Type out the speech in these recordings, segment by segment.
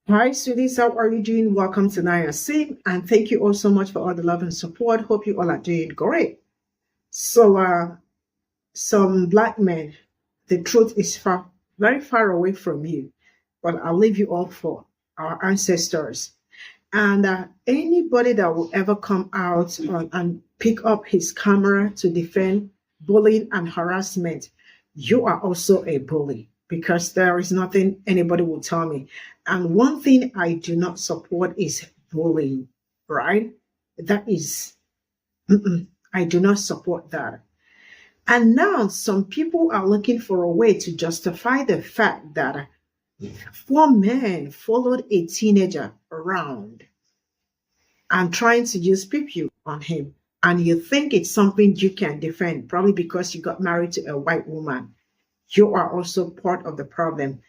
Hi, sweeties. How are you doing? Welcome to Naya Sim, and thank you all so much for all the love and support. Hope you all are doing great. Some black men, the truth is very far away from you, but I'll leave you all for our ancestors. And anybody that will ever come out and pick up his camera to defend bullying and harassment, you are also a bully because there is nothing anybody will tell me. And one thing I do not support is bullying, right? That is, I do not support that. And now some people are looking for a way to justify the fact that four men followed a teenager around and trying to use Pe0ple on him. And you think it's something you can defend, probably because you got married to a white woman. You are also part of the problem.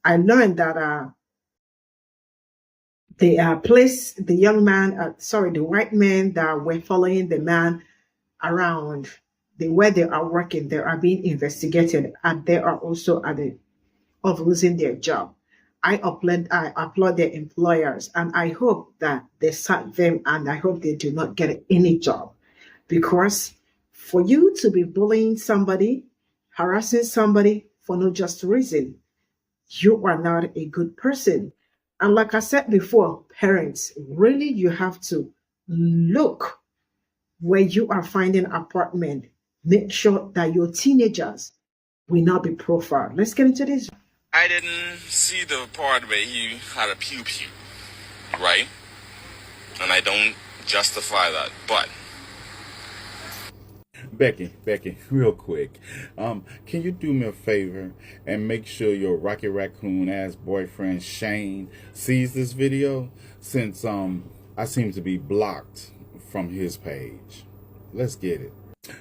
I learned that the white men that were following the man around, where they are working, they are being investigated, and they are also at the of losing their job. I applaud their employers, and I hope that they sack them, and I hope they do not get any job. Because for you to be bullying somebody, harassing somebody for no just reason, you are not a good person. And like I said before, parents, really you have to look where you are finding apartment. Make sure that your teenagers will not be profiled. Let's get into this. I didn't see the part where he had a pew, right? And I don't justify that, but Becky, real quick. Can you do me a favor and make sure your Rocky Raccoon ass boyfriend Shane sees this video since I seem to be blocked from his page. Let's get it.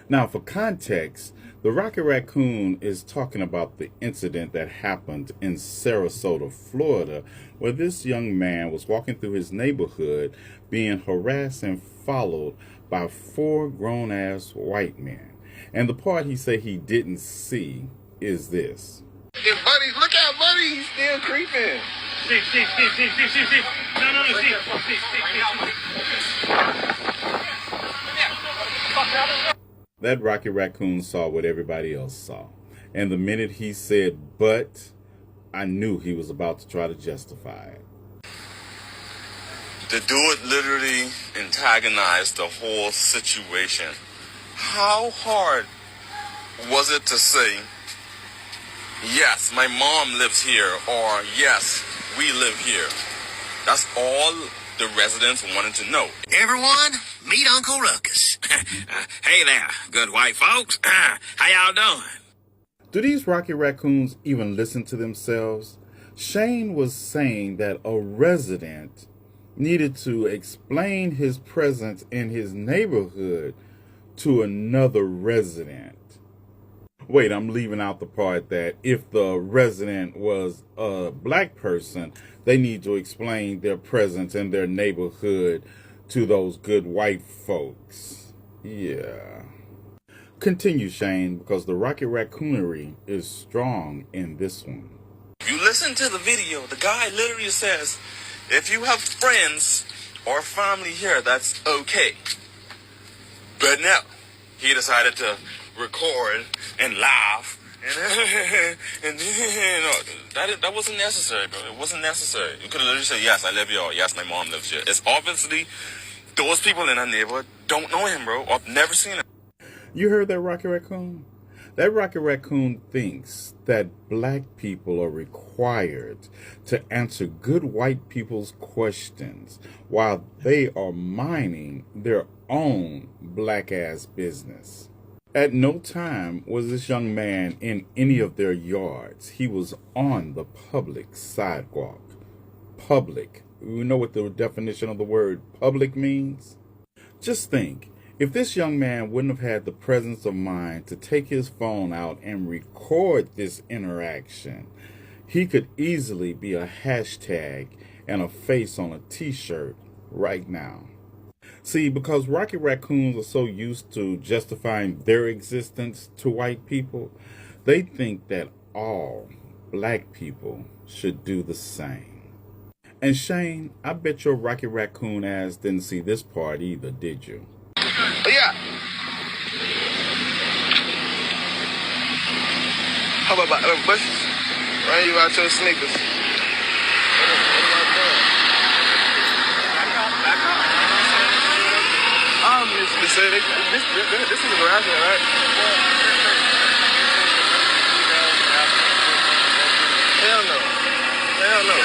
Now, for context, the Rocky Raccoon is talking about the incident that happened in Sarasota, Florida, where this young man was walking through his neighborhood being harassed and followed by four grown-ass white men. And the part he said he didn't see is this. if Buddy, look at Buddy, he's still creeping. See. No, see. That Rocky Raccoon saw what everybody else saw. And the minute he said, but, I knew he was about to try to justify it. The dude literally antagonized the whole situation. How hard was it to say, yes, my mom lives here, or yes, we live here? That's all the residents wanted to know. Everyone, meet Uncle Ruckus. Hey there, good white folks. How y'all doing? Do these Rocky Raccoons even listen to themselves? Shane was saying that a resident needed to explain his presence in his neighborhood to another resident. Wait, I'm leaving out the part that if the resident was a black person, they need to explain their presence in their neighborhood to those good white folks. Yeah. Continue, Shane, because the Rocky Raccoonery is strong in this one. If you listen to the video, the guy literally says, if you have friends or family here, that's okay. But no, he decided to record and laugh. And that wasn't necessary, bro. It wasn't necessary. You could have literally said, yes, I live here, or yes, my mom lives here. It's obviously those people in that neighborhood don't know him, bro, or never seen him. You heard that, Rocky Raccoon? That Rocky Raccoon thinks that black people are required to answer good white people's questions while they are minding their own black-ass business. At no time was this young man in any of their yards. He was on the public sidewalk. Public. You know what the definition of the word public means? Just think. If this young man wouldn't have had the presence of mind to take his phone out and record this interaction, he could easily be a hashtag and a face on a t-shirt right now. See, because Rocky Raccoons are so used to justifying their existence to white people, they think that all black people should do the same. And Shane, I bet your Rocky Raccoon ass didn't see this part either, did you? Yeah. How about them bushes? Run you out your sneakers. What am I doing? Back up. This is a garage, right? Hell no. Hell no.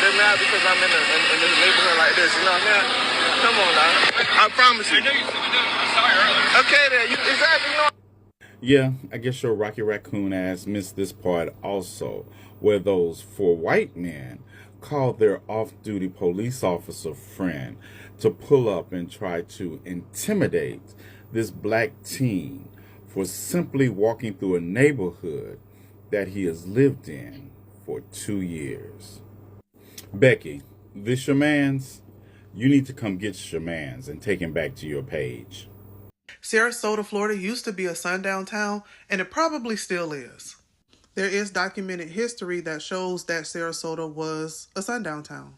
They're mad because I'm in this neighborhood like this. You know what I mean? Come on now. I promise you. I know you said I saw you earlier. Okay then. Exactly. No. Yeah, I guess your Rocky Raccoon ass missed this part also, where those four white men called their off-duty police officer friend to pull up and try to intimidate this black teen for simply walking through a neighborhood that he has lived in for 2 years. Becky, this your man's? You need to come get your man's and take him back to your page. Sarasota, Florida used to be a sundown town, and it probably still is. There is documented history that shows that Sarasota was a sundown town.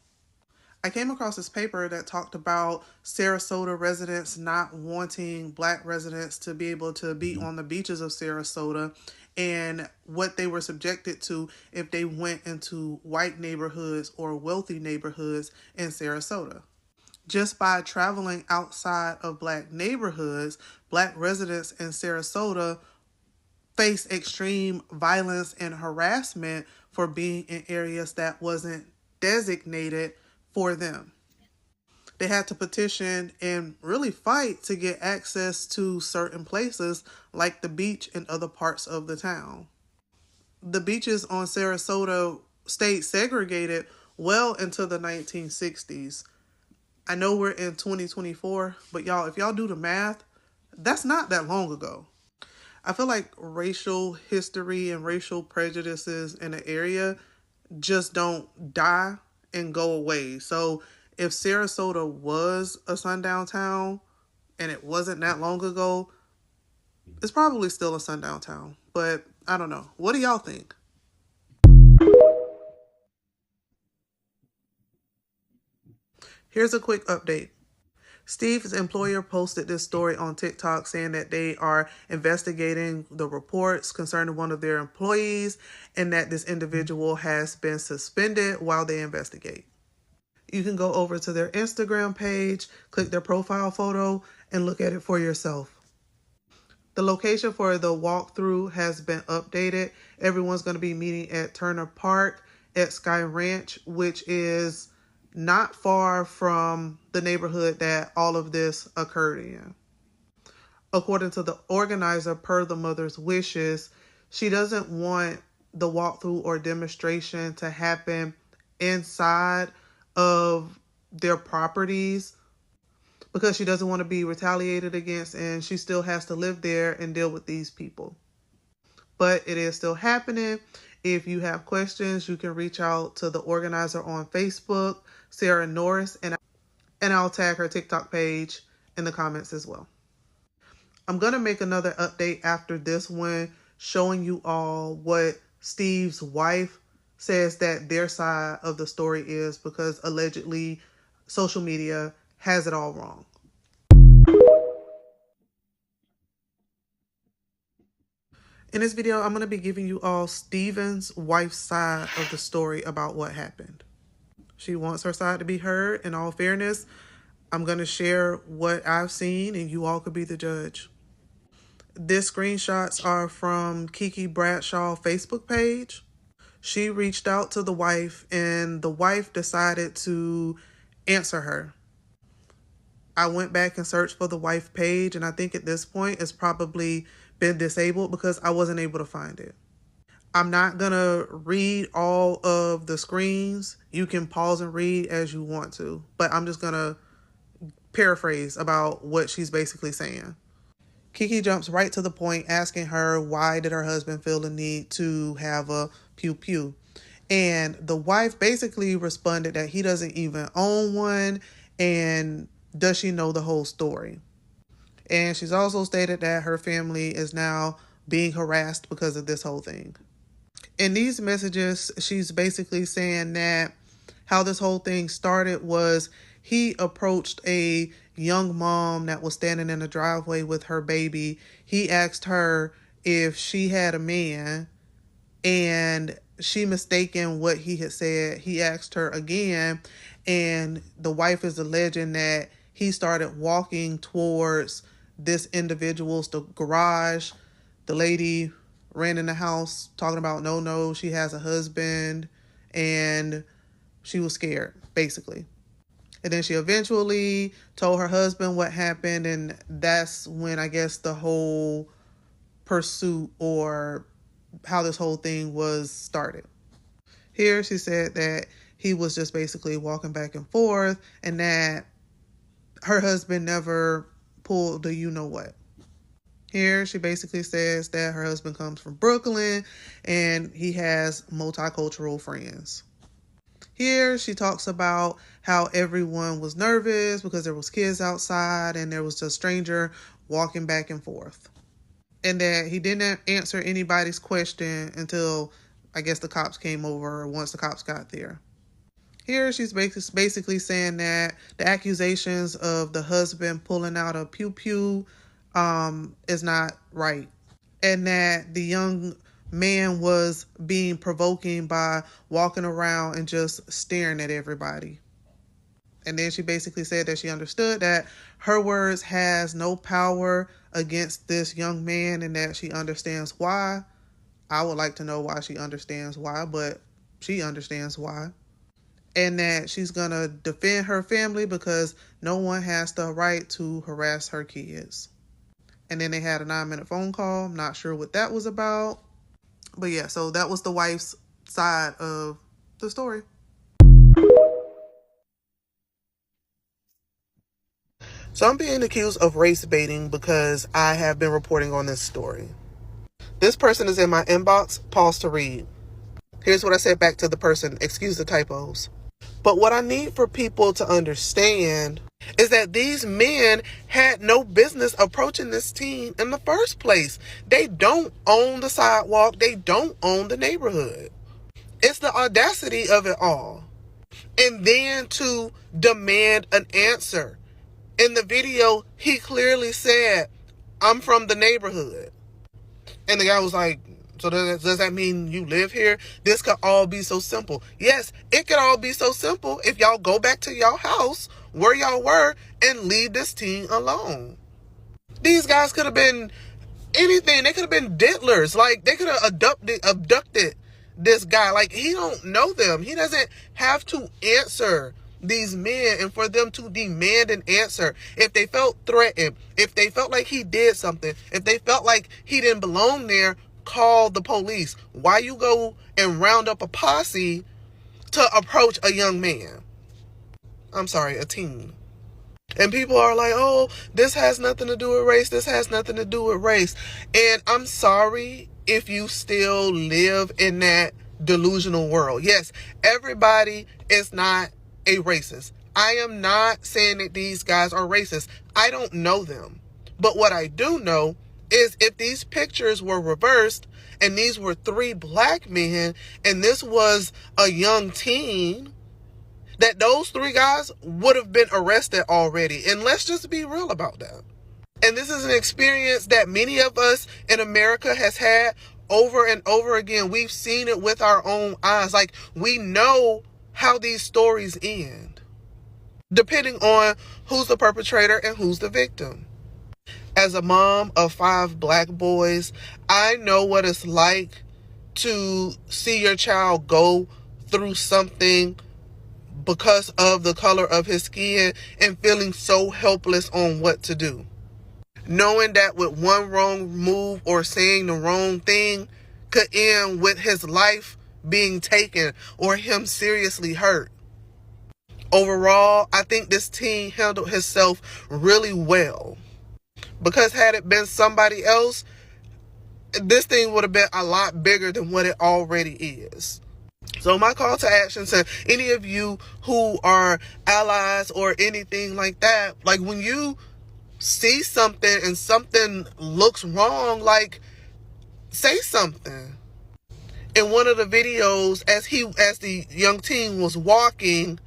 I came across this paper that talked about Sarasota residents not wanting black residents to be able to be on the beaches of Sarasota and what they were subjected to if they went into white neighborhoods or wealthy neighborhoods in Sarasota. Just by traveling outside of black neighborhoods, black residents in Sarasota face extreme violence and harassment for being in areas that wasn't designated for them. They had to petition and really fight to get access to certain places like the beach and other parts of the town. The beaches on Sarasota stayed segregated well into the 1960s. I know we're in 2024, but y'all, if y'all do the math, that's not that long ago. I feel like racial history and racial prejudices in the area just don't die and go away. So if Sarasota was a sundown town and it wasn't that long ago, it's probably still a sundown town. But I don't know. What do y'all think? Here's a quick update. Steve's employer posted this story on TikTok saying that they are investigating the reports concerning one of their employees and that this individual has been suspended while they investigate. You can go over to their Instagram page, click their profile photo, and look at it for yourself. The location for the walkthrough has been updated. Everyone's going to be meeting at Turner Park at Sky Ranch, which is not far from the neighborhood that all of this occurred in. According to the organizer, per the mother's wishes, she doesn't want the walkthrough or demonstration to happen inside of their properties because she doesn't want to be retaliated against and she still has to live there and deal with these people. But it is still happening. If you have questions, you can reach out to the organizer on Facebook, Sarah Norris, and I'll tag her TikTok page in the comments as well. I'm going to make another update after this one showing you all what Steve's wife says that their side of the story is because allegedly social media has it all wrong. In this video, I'm going to be giving you all Steven's wife's side of the story about what happened. She wants her side to be heard. In all fairness, I'm going to share what I've seen and you all could be the judge. These screenshots are from Kiki Bradshaw's Facebook page. She reached out to the wife and the wife decided to answer her. I went back and searched for the wife page and I think at this point it's probably been disabled because I wasn't able to find it. I'm not going to read all of the screens. You can pause and read as you want to, but I'm just going to paraphrase about what she's basically saying. Kiki jumps right to the point asking her why did her husband feel the need to have a pew-pew. And the wife basically responded that he doesn't even own one and does she know the whole story. And she's also stated that her family is now being harassed because of this whole thing. In these messages, she's basically saying that How this whole thing started was he approached a young mom that was standing in the driveway with her baby. He asked her if she had a man, and she mistaken what he had said. He asked her again, and the wife is alleging that he started walking towards this individual's the garage. The lady ran in the house talking about no, she has a husband, and she was scared, basically. And then she eventually told her husband what happened, and that's when I guess the whole pursuit, or how this whole thing was started. Here she said that he was just basically walking back and forth, and that her husband never pulled the you know what. Here she basically says that her husband comes from Brooklyn and he has multicultural friends. Here she talks about how everyone was nervous because there was kids outside and there was a stranger walking back and forth. And that he didn't answer anybody's question until, I guess, the cops came over, or once the cops got there. Here she's basically saying that the accusations of the husband pulling out a pew-pew is not right. And that the young man was being provoking by walking around and just staring at everybody. And then she basically said that she understood that her words has no power against this young man, and that she understands why. I would like to know why she understands why, but she understands why. And that she's going to defend her family because no one has the right to harass her kids. And then they had a 9-minute phone call. I'm not sure what that was about. But yeah, so that was the wife's side of the story. So I'm being accused of race baiting because I have been reporting on this story. This person is in my inbox. Pause to read. Here's what I said back to the person. Excuse the typos. But what I need for people to understand is that these men had no business approaching this teen in the first place. They don't own the sidewalk. They don't own the neighborhood. It's the audacity of it all. And then to demand an answer. In the video, he clearly said, I'm from the neighborhood. And the guy was like, so does that mean you live here? This could all be so simple. Yes, it could all be so simple if y'all go back to y'all house where y'all were and leave this teen alone. These guys could have been anything. They could have been diddlers. Like, they could have abducted this guy. Like, he don't know them. He doesn't have to answer these men, and for them to demand an answer. If they felt threatened, if they felt like he did something, if they felt like he didn't belong there, call the police. Why you go and round up a posse to approach a young man? I'm sorry, a teen. And people are like, oh, this has nothing to do with race. This has nothing to do with race. And I'm sorry if you still live in that delusional world. Yes, everybody is not a racist. I am not saying that these guys are racist. I don't know them. But what I do know is if these pictures were reversed and these were 3 black men and this was a young teen, that those 3 guys would have been arrested already. And let's just be real about that. And this is an experience that many of us in America has had over and over again. We've seen it with our own eyes. Like, we know how these stories end, depending on who's the perpetrator and who's the victim. As a mom of 5 black boys, I know what it's like to see your child go through something because of the color of his skin and feeling so helpless on what to do. Knowing that with one wrong move or saying the wrong thing could end with his life being taken or him seriously hurt. Overall, I think this teen handled himself really well. Because had it been somebody else, this thing would have been a lot bigger than what it already is. So my call to action to any of you who are allies or anything like that, like when you see something and something looks wrong, like, say something. In one of the videos, as the young teen was walking,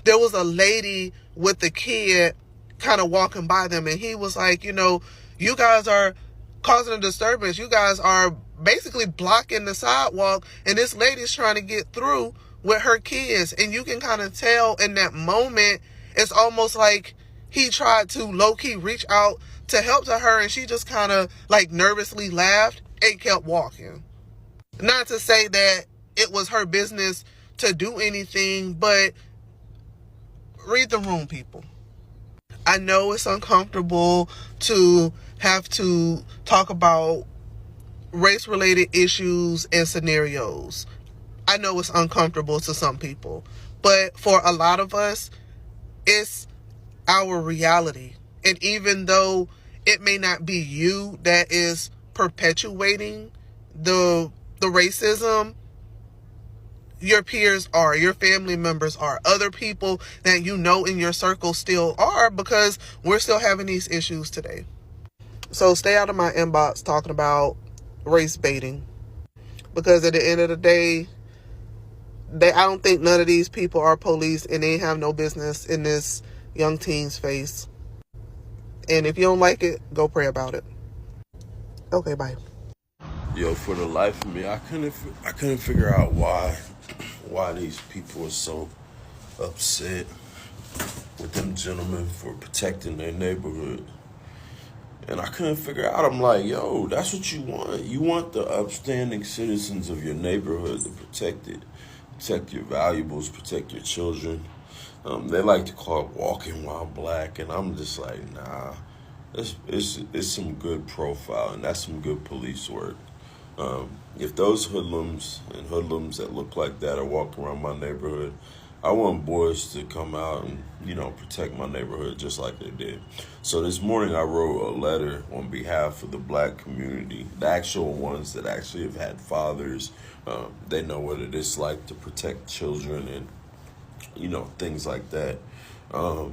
there was a lady with the kid kind of walking by them, and he was like, you guys are causing a disturbance. You guys are basically blocking the sidewalk, and this lady's trying to get through with her kids. And you can kind of tell in that moment, it's almost like he tried to low-key reach out to help to her, and she just kind of like nervously laughed and kept walking. Not to say that it was her business to do anything, but read the room, people. I know it's uncomfortable to have to talk about race-related issues and scenarios. I know it's uncomfortable to some people, but for a lot of us, it's our reality. And even though it may not be you that is perpetuating the racism, your peers are, your family members are, other people that you know in your circle still are, because we're still having these issues today. So stay out of my inbox talking about race baiting, because at the end of the day, I don't think none of these people are police, and they have no business in this young teen's face. And if you don't like it, go pray about it. Okay, bye. Yo, for the life of me, I couldn't figure out why these people are so upset with them gentlemen for protecting their neighborhood. And I couldn't figure out. I'm like, yo, that's what you want. You want the upstanding citizens of your neighborhood to protect it, protect your valuables, protect your children. They like to call it walking while black, and I'm just like, nah. It's some good profile, and that's some good police work. If those hoodlums that look like that are walking around my neighborhood, I want boys to come out and, protect my neighborhood just like they did. So this morning I wrote a letter on behalf of the black community, the actual ones that actually have had fathers. They know what it is like to protect children and, things like that. I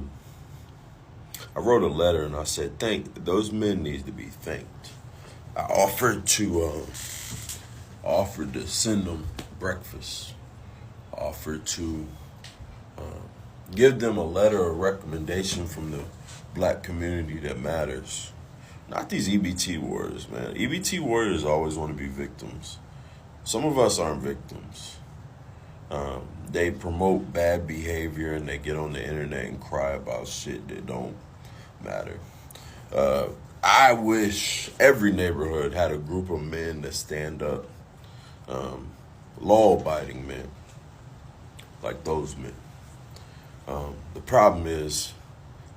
wrote a letter and I said, those men need to be thanked. I offered to send them breakfast. I offered to give them a letter of recommendation from the black community that matters. Not these EBT warriors, man. EBT warriors always want to be victims. Some of us aren't victims. They promote bad behavior and they get on the internet and cry about shit that don't matter. I wish every neighborhood had a group of men that stand up, law-abiding men, like those men. The problem is,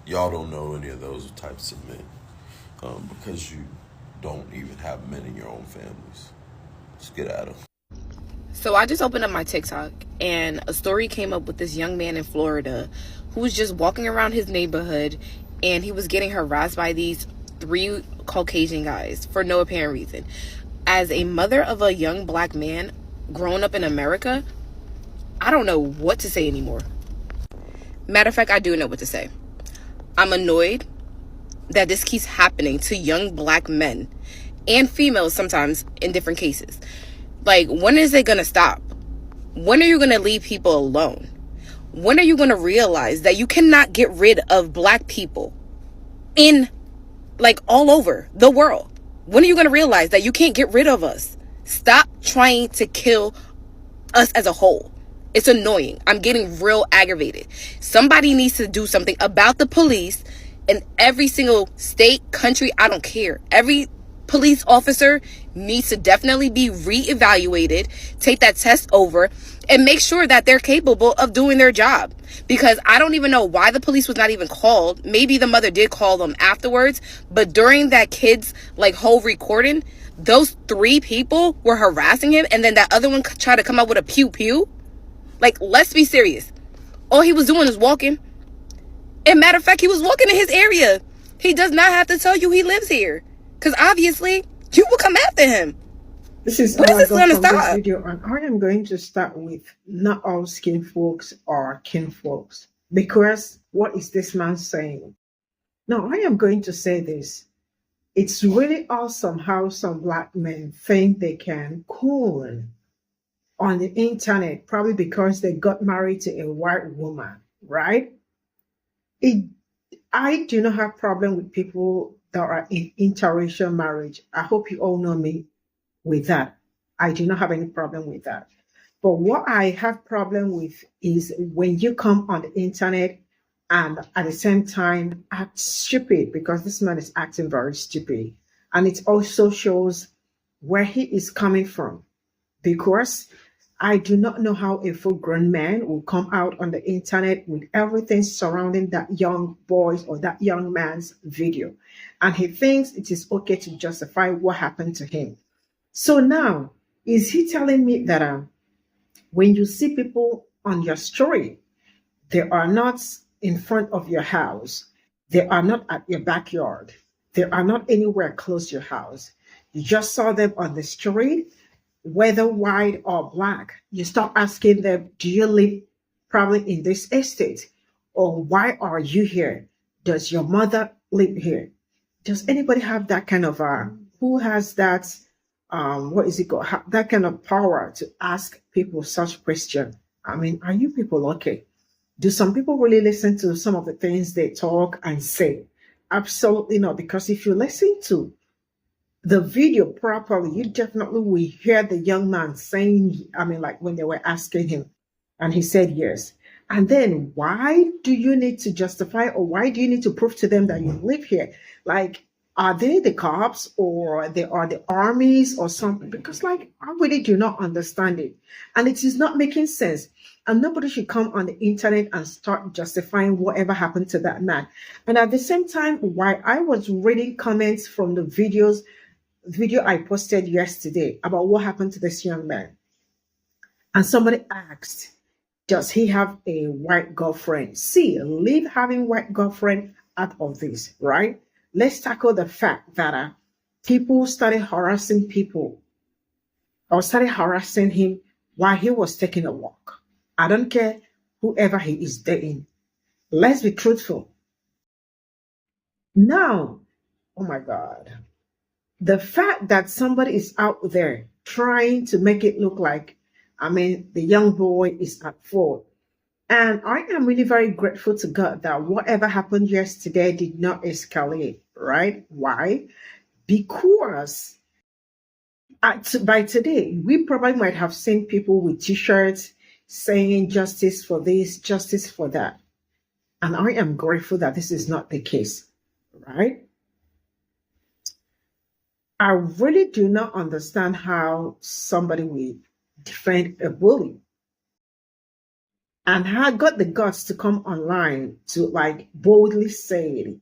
y'all don't know any of those types of men, because you don't even have men in your own families. Let's get at them. So I just opened up my TikTok and a story came up with this young man in Florida who was just walking around his neighborhood, and he was getting harassed by these 3 Caucasian guys for no apparent reason. As a mother of a young black man growing up in America, I don't know what to say anymore. Matter of fact, I do know what to say. I'm annoyed that this keeps happening to young black men and females sometimes in different cases. Like, when is it gonna stop? When are you gonna leave people alone? When are you gonna realize that you cannot get rid of black people in, like, all over the world? When are you gonna realize that you can't get rid of us? Stop trying to kill us as a whole. It's annoying. I'm getting real aggravated. Somebody needs to do something about the police in every single state, country. I don't care. Every police officer needs to definitely be reevaluated, take that test over, and make sure that they're capable of doing their job. Because I don't even know why the police was not even called. Maybe the mother did call them afterwards, but during that kid's whole recording, those 3 people were harassing him, and then that other one tried to come up with a pew pew. Let's be serious. All he was doing is walking. And matter of fact, he was walking in his area. He does not have to tell you he lives here, because obviously you will come after him. This is when all is this I got going to from this stop? video, and I am going to start with not all skin folks are kin folks. Because what is this man saying? Now, I am going to say this. It's really awesome how some black men think they can coon on the internet, probably because they got married to a white woman, right? It, I do not have problem with people that are in interracial marriage. I hope you all know me with that. I do not have any problem with that. But what I have problem with is when you come on the internet and at the same time act stupid, because this man is acting very stupid. And it also shows where he is coming from, because I do not know how a full grown man will come out on the internet with everything surrounding that young boy's or that young man's video. And he thinks it is okay to justify what happened to him. So now, is he telling me that when you see people on your story, they are not in front of your house, they are not at your backyard, they are not anywhere close to your house, you just saw them on the street, whether white or black, you start asking them, do you live probably in this estate? Or why are you here? Does your mother live here? Does anybody have that kind of who has that what is it called, that kind of power to ask people such question? I mean, are you people okay? Do some people really listen to some of the things they talk and say? Absolutely not, because if you listen to the video properly, you definitely will hear the young man saying, I mean, like when they were asking him, and he said yes. And then why do you need to justify, or why do you need to prove to them that you live here? Like, are they the cops or they are the armies or something? Because like, I really do not understand it. And it is not making sense. And nobody should come on the internet and start justifying whatever happened to that man. And at the same time, while I was reading comments from the video I posted yesterday about what happened to this young man, and somebody asked, does he have a white girlfriend? See, leave having white girlfriend out of this, right? Let's tackle the fact that people started harassing people or started harassing him while he was taking a walk. I don't care whoever he is dating. Let's be truthful. Now, oh my God, the fact that somebody is out there trying to make it look like, I mean, the young boy is at fault. And I am really very grateful to God that whatever happened yesterday did not escalate, right? Why? Because by today, we probably might have seen people with t-shirts saying justice for this, justice for that. And I am grateful that this is not the case, right? I really do not understand how somebody will defend a bully and had got the guts to come online to like boldly say it,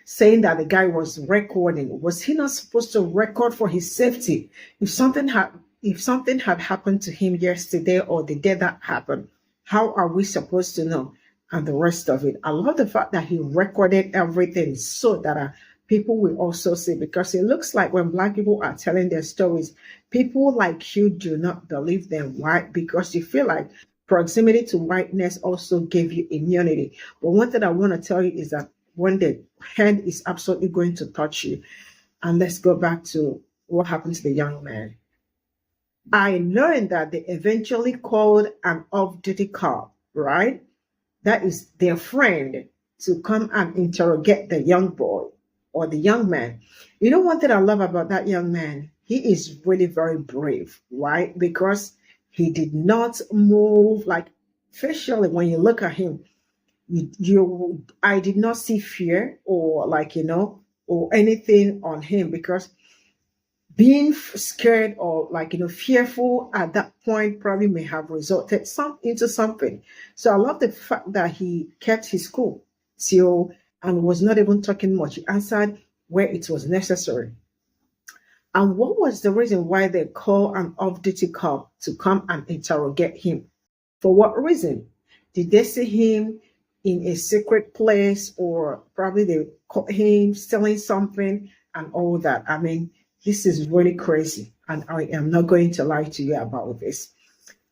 saying that the guy was recording. Was he not supposed to record for his safety? If something had happened to him yesterday or the day that happened, how are we supposed to know? And the rest of it. I love the fact that he recorded everything so that people will also see, because it looks like when Black people are telling their stories, people like you do not believe them. Why? Because you feel like proximity to whiteness also gave you immunity. But one thing I want to tell you is that when the hand is absolutely going to touch you, and let's go back to what happened to the young man. I learned that they eventually called an off-duty cop, right? That is their friend, to come and interrogate the young boy or the young man. You know, one thing I love about that young man, he is really very brave, right? Because he did not move like facially. When you look at him, I did not see fear or like, or anything on him, because being scared or like, fearful at that point probably may have resulted into something. So I love the fact that he kept his cool till and was not even talking much. He answered where it was necessary. And what was the reason why they called an off-duty cop to come and interrogate him? For what reason? Did they see him in a secret place, or probably they caught him stealing something and all that? I mean, this is really crazy, and I am not going to lie to you about this.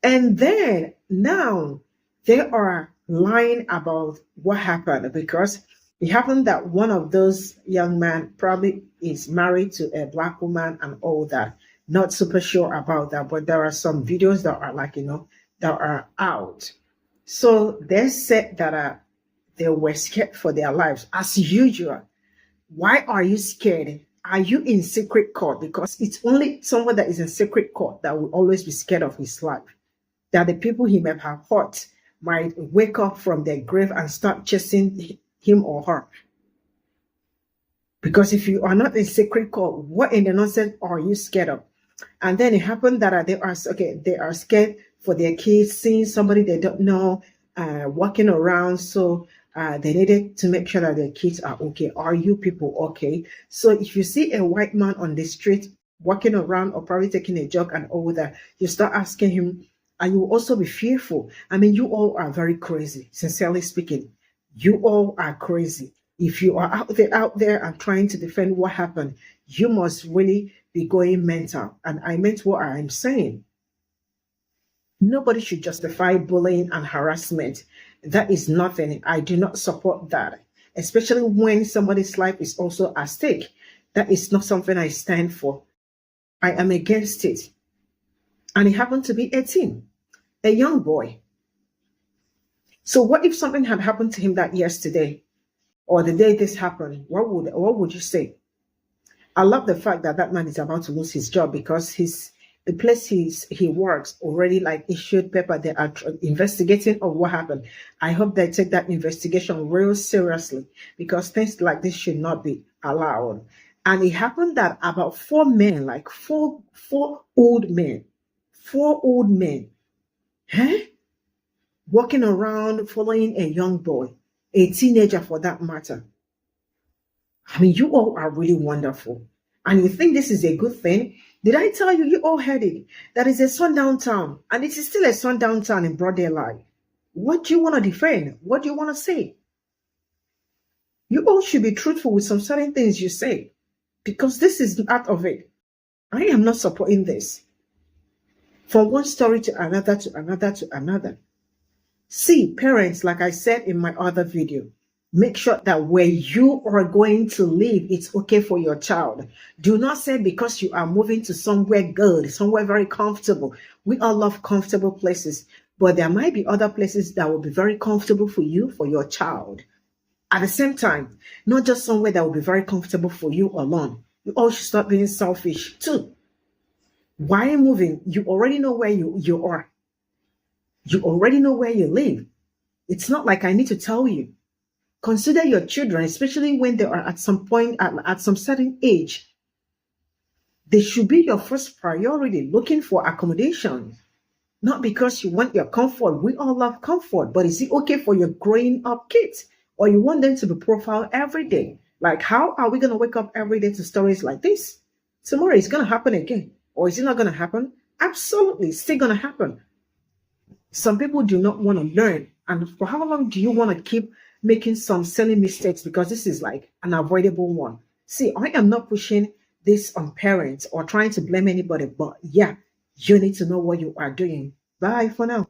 And then now they are lying about what happened, because it happened that one of those young men probably is married to a Black woman and all that. Not super sure about that, but there are some videos that are like, that are out. So they said that they were scared for their lives as usual. Why are you scared? Are you in secret court? Because it's only someone that is in secret court that will always be scared of his life. That the people he may have hurt might wake up from their grave and start chasing him or her. Because if you are not in secret court, what in the nonsense are you scared of? And then it happened that they are scared for their kids, seeing somebody they don't know walking around. So they needed to make sure that their kids are okay. Are you people okay? So if you see a white man on the street walking around or probably taking a jog and all that, you start asking him, and you will also be fearful. I mean, you all are very crazy, sincerely speaking. You all are crazy. If you are out there and trying to defend what happened, you must really be going mental. And I meant what I'm saying. Nobody should justify bullying and harassment. That is nothing. I do not support that, especially when somebody's life is also at stake. That is not something I stand for. I am against it. And it happened to be 18, a young boy. So what if something had happened to him that yesterday or the day this happened? What would you say? I love the fact that that man is about to lose his job because the place he works already like issued paper. They are investigating of what happened. I hope they take that investigation real seriously because things like this should not be allowed. And it happened that about four men, like four old men, walking around following a young boy, a teenager for that matter. I mean, you all are really wonderful. And you think this is a good thing? Did I tell you, you all heard it? That is a sundown town. And it is still a sundown town in broad daylight. What do you want to defend? What do you want to say? You all should be truthful with some certain things you say. Because this is out of it. I am not supporting this. From one story to another to another to another. See, parents, like I said in my other video, make sure that where you are going to live, it's okay for your child. Do not say because you are moving to somewhere good, somewhere very comfortable. We all love comfortable places, but there might be other places that will be very comfortable for you, for your child. At the same time, not just somewhere that will be very comfortable for you alone. You all should stop being selfish too. Why moving? You already know where you are. You already know where you live. It's not like I need to tell you. Consider your children, especially when they are at some point, at some certain age. They should be your first priority, looking for accommodation. Not because you want your comfort. We all love comfort, but is it okay for your growing up kids? Or you want them to be profiled every day? Like, how are we going to wake up every day to stories like this? Tomorrow it's going to happen again. Or is it not going to happen? Absolutely, it's still going to happen. Some people do not want to learn. And for how long do you want to keep making some silly mistakes? Because this is like an avoidable one. See, I am not pushing this on parents or trying to blame anybody. But yeah, you need to know what you are doing. Bye for now.